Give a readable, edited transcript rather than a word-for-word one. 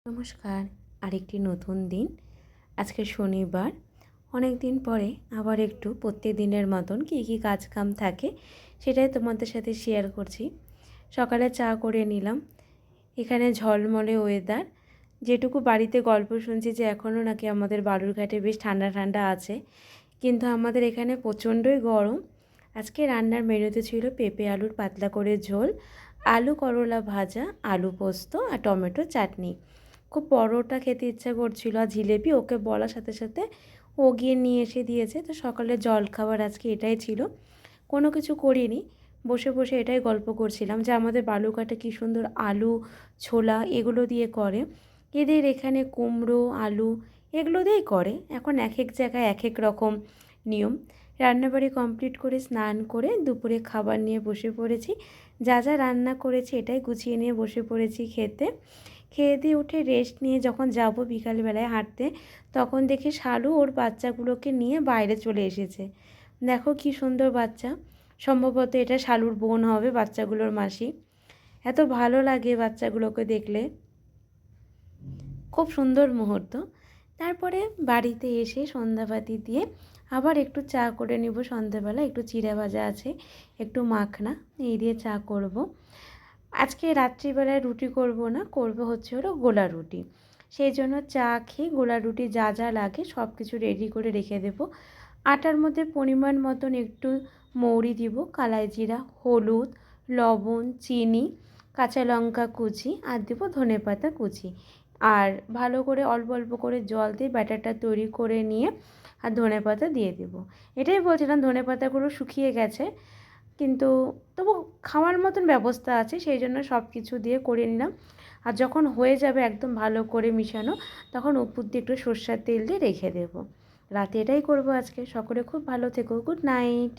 নমস্কার। আরেকটি নতুন দিন। আজকে শনিবার। অনেক দিন পরে আবার একটু প্রত্যেক দিনের মতন কী কাজ কাম থাকে সেটাই তোমাদের সাথে শেয়ার করছি। সকালে চা করে নিলাম। এখানে ঝলমলে ওয়েদার। যেটুকু বাড়িতে গল্প শুনছি যে এখনও নাকি আমাদের বালুরঘাটে বেশ ঠান্ডা ঠান্ডা আছে, কিন্তু আমাদের এখানে প্রচণ্ডই গরম। আজকে রান্নার মেনুতে ছিল পেঁপে আলুর পাতলা করে ঝোল, আলু করলা ভাজা, আলু পোস্ত আর টমেটো চাটনি। খুব পরোটা খেতে ইচ্ছা করছিল আর জিলেপি, ওকে বলার সাথে সাথে ও গিয়ে নিয়ে এসে দিয়েছে। তো সকালে জলখাবার আজকে এটাই ছিল। কোনো কিছু করিনি, বসে বসে এটাই গল্প করছিলাম যে আমাদের বালুরঘাটে কী সুন্দর আলু ছোলা এগুলো দিয়ে করে। এদের এখানে কুমড়ো আলু এগুলো দিয়েই করে। এখন এক এক জায়গায় এক এক রকম নিয়ম। রান্নাবাড়ি কমপ্লিট করে স্নান করে দুপুরে খাবার নিয়ে বসে পড়েছি। যা যা রান্না করেছি এটাই গুছিয়ে নিয়ে বসে পড়েছি খেতে। খেয়ে দিয়ে উঠে রেস্ট নিয়ে যখন যাব বিকালবেলায় হাঁটতে, তখন দেখি শালু ওর বাচ্চাগুলোকে নিয়ে বাইরে চলে এসেছে। দেখো কি সুন্দর বাচ্চা। সম্ভবত এটা শালুর বোন হবে, বাচ্চাগুলোর মাসি। এত ভালো লাগে বাচ্চাগুলোকে দেখলে, খুব সুন্দর মুহূর্ত। তারপরে বাড়িতে এসে সন্ধ্যাবাতি দিয়ে আবার একটু চা করে নিব। সন্ধ্যাবেলা একটু চিড়া ভাজা আছে, একটু মাখনা, এই দিয়ে চা করব। আজকে রাত্রিবেলায় রুটি করব না, করব হলো গোলা রুটি। সেই জন্য চা খেয়ে গোলা রুটি যা যা লাগে সব কিছু রেডি করে রেখে দেব। আটার মধ্যে পরিমাণ মতন একটু মৌরি দিব, কালাই জিরা, হলুদ, লবণ, চিনি, কাঁচা লঙ্কা কুচি আর দেবো ধনেপাতা কুচি। আর ভালো করে অল্প অল্প করে জল দিয়ে ব্যাটারটা তৈরি করে নিয়ে আর ধনেপাতা দিয়ে দেবো। এটাই বলছিলাম, ধনেপাতাগুলো শুকিয়ে গেছে, কিন্তু তবু খাওয়ার মতন ব্যবস্থা আছে, সেই জন্য সব কিছু দিয়ে করে নিলাম। আর যখন হয়ে যাবে একদম ভালো করে মিশানো, তখন উপর দিয়ে একটু সর্ষের তেল দিয়ে রেখে দেবো। রাতে এটাই করবো আজকে। সকলে খুব ভালো থেকো। Good night.